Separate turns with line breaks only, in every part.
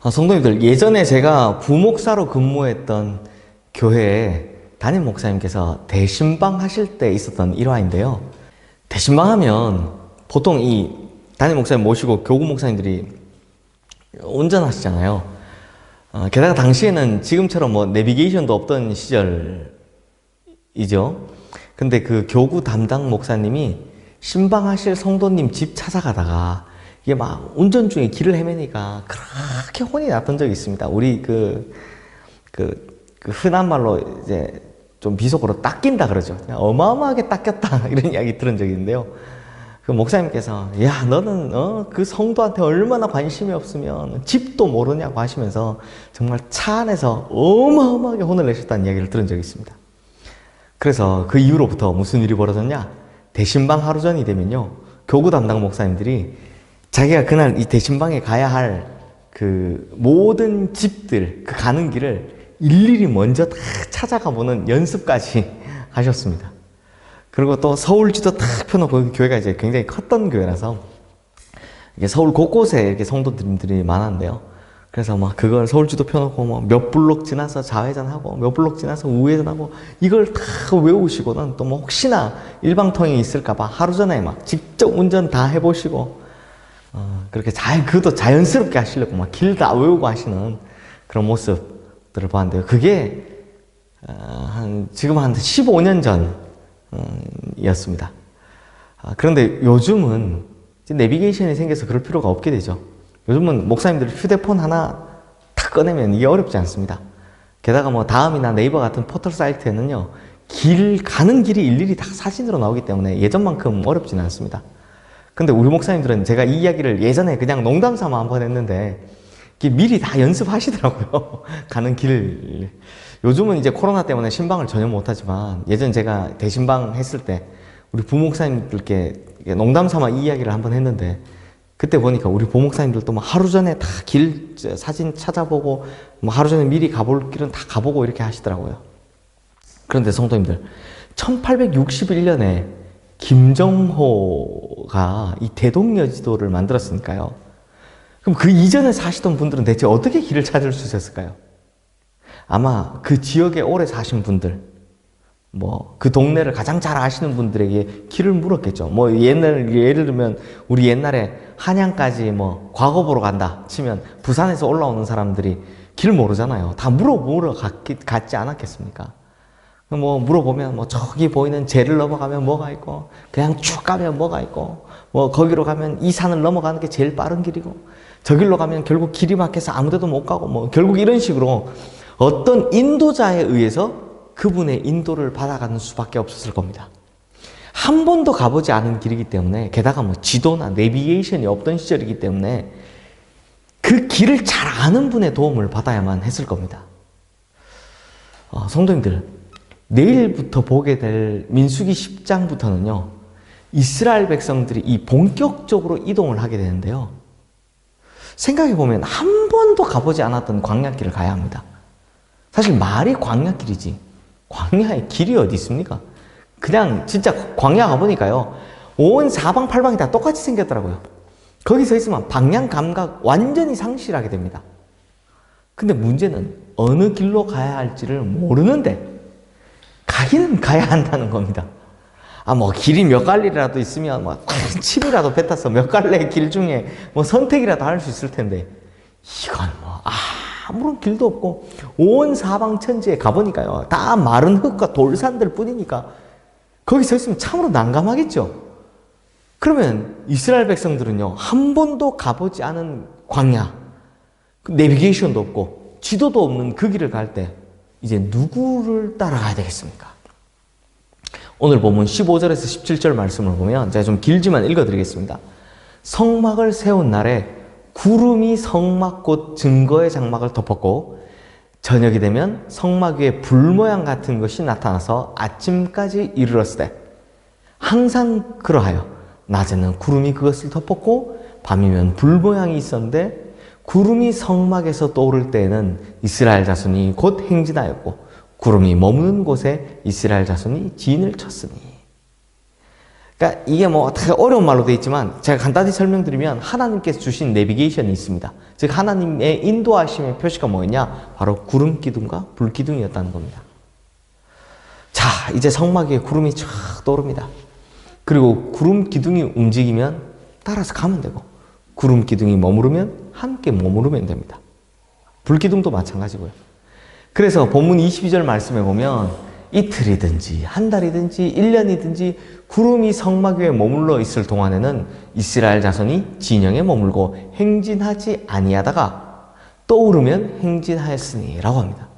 성도님들, 예전에 제가 부목사로 근무했던 교회에 담임 목사님께서 대신방 하실 때 있었던 일화인데요. 대신방 하면 보통 이 담임 목사님 모시고 교구 목사님들이 운전하시잖아요. 게다가 당시에는 지금처럼 뭐 내비게이션도 없던 시절이죠. 근데 그 교구 담당 목사님이 신방하실 성도님 집 찾아가다가 이게 막 운전 중에 길을 헤매니까 그렇게 혼이 났던 적이 있습니다. 우리 그 흔한 말로 이제 좀 비속어로 닦인다 그러죠. 어마어마하게 닦였다 이런 이야기 들은 적이 있는데요. 그 목사님께서 야 너는 그 성도한테 얼마나 관심이 없으면 집도 모르냐고 하시면서 정말 차 안에서 어마어마하게 혼을 내셨다는 이야기를 들은 적이 있습니다. 그래서 그 이후로부터 무슨 일이 벌어졌냐, 대신방 하루 전이 되면요, 교구 담당 목사님들이 자기가 그날 이 대신방에 가야 할 그 모든 집들, 그 가는 길을 일일이 먼저 다 찾아가 보는 연습까지 하셨습니다. 그리고 또 서울지도 탁 펴놓고, 교회가 이제 굉장히 컸던 교회라서 이게 서울 곳곳에 이렇게 성도님들이 많았는데요. 그래서 막 그걸 서울지도 펴놓고 뭐 몇 블록 지나서 좌회전하고 몇 블록 지나서 우회전하고 이걸 다 외우시고는 또 뭐 혹시나 일방통행이 있을까봐 하루 전에 막 직접 운전 다 해보시고 그렇게 그것도 자연스럽게 하시려고 막 길 다 외우고 하시는 그런 모습들을 봤는데요. 그게 지금 한 15년 전이었습니다. 그런데 요즘은 내비게이션이 생겨서 그럴 필요가 없게 되죠. 요즘은 목사님들 휴대폰 하나 탁 꺼내면 이게 어렵지 않습니다. 게다가 뭐 다음이나 네이버 같은 포털 사이트에는요, 가는 길이 일일이 다 사진으로 나오기 때문에 예전만큼 어렵지는 않습니다. 근데 우리 목사님들은 제가 이 이야기를 예전에 그냥 농담 삼아 한번 했는데 미리 다 연습하시더라고요. 가는 길. 요즘은 이제 코로나 때문에 신방을 전혀 못하지만 예전 제가 대신방 했을 때 우리 부목사님들께 농담 삼아 이 이야기를 한번 했는데, 그때 보니까 우리 부목사님들도 막 하루 전에 다 길 사진 찾아보고 뭐 하루 전에 미리 가볼 길은 다 가보고 이렇게 하시더라고요. 그런데 성도님들, 1861년에 김정호가 이 대동여지도를 만들었으니까요. 그럼 그 이전에 사시던 분들은 대체 어떻게 길을 찾을 수 있었을까요? 아마 그 지역에 오래 사신 분들, 뭐 그 동네를 가장 잘 아시는 분들에게 길을 물었겠죠. 뭐 예를 들면 우리 옛날에 한양까지 뭐 과거 보러 간다 치면 부산에서 올라오는 사람들이 길 모르잖아요. 다 물어보러 갔지 않았겠습니까? 뭐 물어보면 뭐 저기 보이는 제를 넘어가면 뭐가 있고, 그냥 쭉 가면 뭐가 있고, 뭐 거기로 가면 이 산을 넘어가는 게 제일 빠른 길이고, 저 길로 가면 결국 길이 막혀서 아무 데도 못 가고, 뭐 결국 이런 식으로 어떤 인도자에 의해서 그분의 인도를 받아가는 수밖에 없었을 겁니다. 한 번도 가보지 않은 길이기 때문에, 게다가 뭐 지도나 내비게이션이 없던 시절이기 때문에 그 길을 잘 아는 분의 도움을 받아야만 했을 겁니다. 성도님들, 내일부터 보게 될 민수기 10장부터는요, 이스라엘 백성들이 이 본격적으로 이동을 하게 되는데요. 생각해보면 한 번도 가보지 않았던 광야길을 가야 합니다. 사실 말이 광야길이지 광야에 길이 어디 있습니까? 그냥 진짜 광야 가보니까요, 온 사방팔방이 다 똑같이 생겼더라고요. 거기서 있으면 방향 감각 완전히 상실하게 됩니다. 근데 문제는 어느 길로 가야 할지를 모르는데 가기는 가야 한다는 겁니다. 뭐 길이 몇 갈래라도 있으면 뭐 침이라도 뱉어서 몇 갈래의 길 중에 뭐 선택이라도 할 수 있을 텐데, 이건 뭐 아무런 길도 없고 온 사방 천지에 가보니까요, 다 마른 흙과 돌산들 뿐이니까 거기 서 있으면 참으로 난감하겠죠. 그러면 이스라엘 백성들은요, 한 번도 가보지 않은 광야, 내비게이션도 없고 지도도 없는 그 길을 갈 때 이제 누구를 따라가야 되겠습니까? 오늘 본문 15절에서 17절 말씀을 보면, 제가 좀 길지만 읽어드리겠습니다. 성막을 세운 날에 구름이 성막 곧 증거의 장막을 덮었고, 저녁이 되면 성막 위에 불 모양 같은 것이 나타나서 아침까지 이르렀을 때, 항상 그러하여 낮에는 구름이 그것을 덮었고 밤이면 불 모양이 있었는데, 구름이 성막에서 떠오를 때에는 이스라엘 자손이 곧 행진하였고 구름이 머무는 곳에 이스라엘 자손이 진을 쳤으니. 그러니까 이게 뭐 되게 어려운 말로 되어 있지만 제가 간단히 설명드리면 하나님께서 주신 내비게이션이 있습니다. 즉 하나님의 인도하심의 표시가 뭐였냐? 바로 구름 기둥과 불 기둥이었다는 겁니다. 자, 이제 성막 위에 구름이 쫙 떠오릅니다. 그리고 구름 기둥이 움직이면 따라서 가면 되고 구름 기둥이 머무르면 함께 머무르면 됩니다. 불 기둥도 마찬가지고요. 그래서 본문 22절 말씀에 보면 이틀이든지 한 달이든지 1년이든지 구름이 성막 위에 머물러 있을 동안에는 이스라엘 자손이 진영에 머물고 행진하지 아니하다가 떠오르면 행진하였으니 라고 합니다.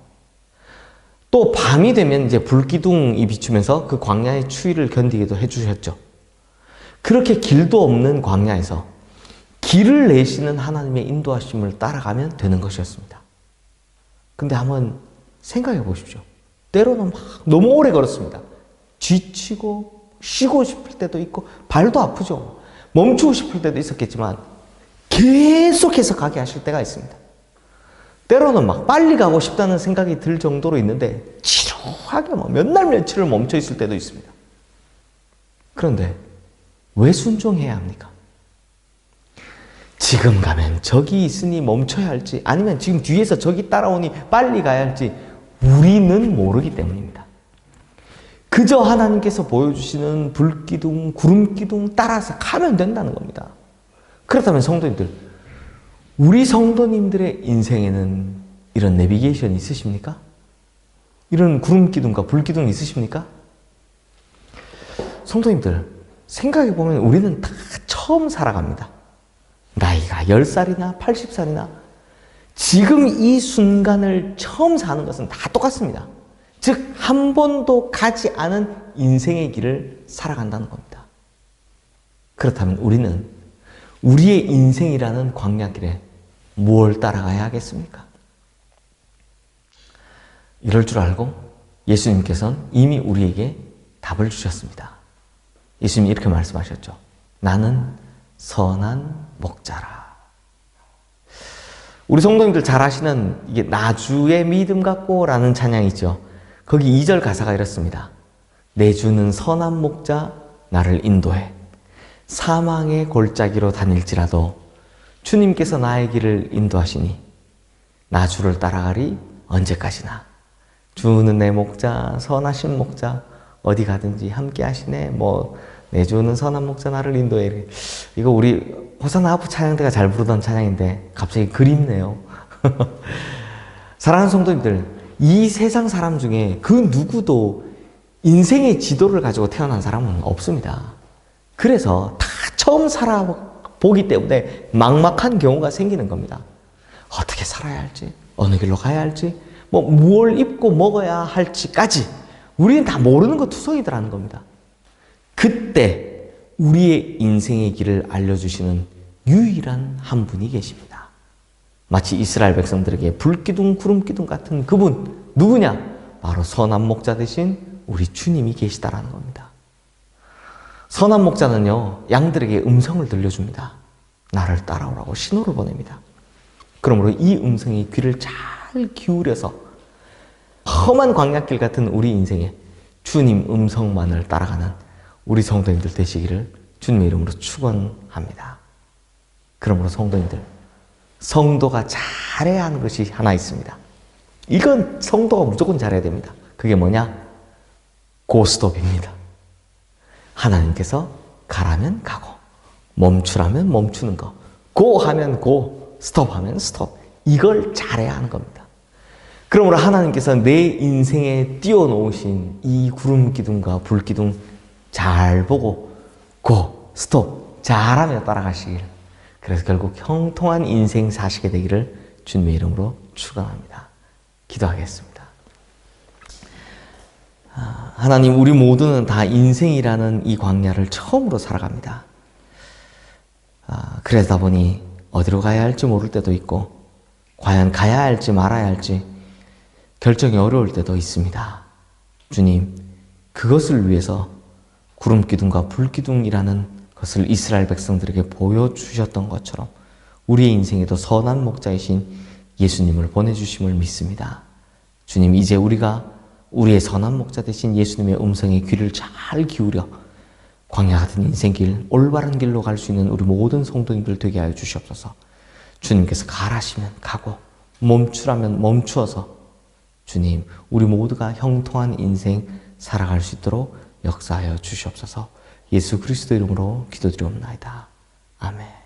또 밤이 되면 이제 불기둥이 비추면서 그 광야의 추위를 견디기도 해주셨죠. 그렇게 길도 없는 광야에서 길을 내시는 하나님의 인도하심을 따라가면 되는 것이었습니다. 근데 한번 생각해 보십시오. 때로는 막 너무 오래 걸었습니다. 지치고 쉬고 싶을 때도 있고 발도 아프죠. 멈추고 싶을 때도 있었겠지만 계속해서 가게 하실 때가 있습니다. 때로는 막 빨리 가고 싶다는 생각이 들 정도로 있는데 지루하게 몇 날 며칠을 멈춰 있을 때도 있습니다. 그런데 왜 순종해야 합니까? 지금 가면 저기 있으니 멈춰야 할지 아니면 지금 뒤에서 저기 따라오니 빨리 가야 할지 우리는 모르기 때문입니다. 그저 하나님께서 보여주시는 불기둥, 구름기둥 따라서 가면 된다는 겁니다. 그렇다면 성도님들, 우리 성도님들의 인생에는 이런 내비게이션이 있으십니까? 이런 구름기둥과 불기둥이 있으십니까? 성도님들, 생각해보면 우리는 다 처음 살아갑니다. 나이가 10살이나 80살이나 지금 이 순간을 처음 사는 것은 다 똑같습니다. 즉, 한 번도 가지 않은 인생의 길을 살아간다는 겁니다. 그렇다면 우리는 우리의 인생이라는 광야길에 무엇을 따라가야 하겠습니까? 이럴 줄 알고 예수님께서는 이미 우리에게 답을 주셨습니다. 예수님이 이렇게 말씀하셨죠. 나는 선한 목자라. 우리 성도님들 잘 아시는 이게 나주의 믿음 같고 라는 찬양이죠. 거기 2절 가사가 이렇습니다. 내 주는 선한 목자 나를 인도해 사망의 골짜기로 다닐지라도 주님께서 나의 길을 인도하시니 나 주를 따라가리 언제까지나. 주는 내 목자 선하신 목자 어디 가든지 함께 하시네. 내 주는 선한 목자 나를 인도해. 이거 우리 호산나 하프 찬양대가 잘 부르던 찬양인데 갑자기 그립네요. 사랑하는 성도님들, 이 세상 사람 중에 그 누구도 인생의 지도를 가지고 태어난 사람은 없습니다. 그래서 다 처음 살아보기 때문에 막막한 경우가 생기는 겁니다. 어떻게 살아야 할지, 어느 길로 가야 할지, 무엇을 입고 먹어야 할지까지 우리는 다 모르는 거 투성이더라는 겁니다. 그때 우리의 인생의 길을 알려주시는 유일한 한 분이 계십니다. 마치 이스라엘 백성들에게 불기둥, 구름기둥 같은 그분, 누구냐? 바로 선한 목자 되신 우리 주님이 계시다라는 겁니다. 선한 목자는요, 양들에게 음성을 들려줍니다. 나를 따라오라고 신호를 보냅니다. 그러므로 이 음성에 귀를 잘 기울여서 험한 광야길 같은 우리 인생에 주님 음성만을 따라가는 우리 성도님들 되시기를 주님의 이름으로 축원합니다. 그러므로 성도님들, 성도가 잘해야 하는 것이 하나 있습니다. 이건 성도가 무조건 잘해야 됩니다. 그게 뭐냐? 고스톱입니다. 하나님께서 가라면 가고, 멈추라면 멈추는 거, 고 하면 고, 스톱 하면 스톱. 이걸 잘해야 하는 겁니다. 그러므로 하나님께서 내 인생에 띄워놓으신 이 구름기둥과 불기둥 잘 보고 고, 스톱 잘하며 따라가시길, 그래서 결국 형통한 인생 사시게 되기를 주님의 이름으로 축원합니다. 기도하겠습니다. 하나님, 우리 모두는 다 인생이라는 이 광야를 처음으로 살아갑니다. 그러다 보니 어디로 가야 할지 모를 때도 있고 과연 가야 할지 말아야 할지 결정이 어려울 때도 있습니다. 주님, 그것을 위해서 구름기둥과 불기둥이라는 것을 이스라엘 백성들에게 보여주셨던 것처럼 우리의 인생에도 선한 목자이신 예수님을 보내주심을 믿습니다. 주님, 이제 우리가 우리의 선한 목자 되신 예수님의 음성에 귀를 잘 기울여 광야 같은 인생길, 올바른 길로 갈 수 있는 우리 모든 성도님들 되게 하여 주시옵소서. 주님께서 가라시면 가고 멈추라면 멈추어서 주님, 우리 모두가 형통한 인생 살아갈 수 있도록 역사하여 주시옵소서. 예수 그리스도 이름으로 기도드리옵나이다. 아멘.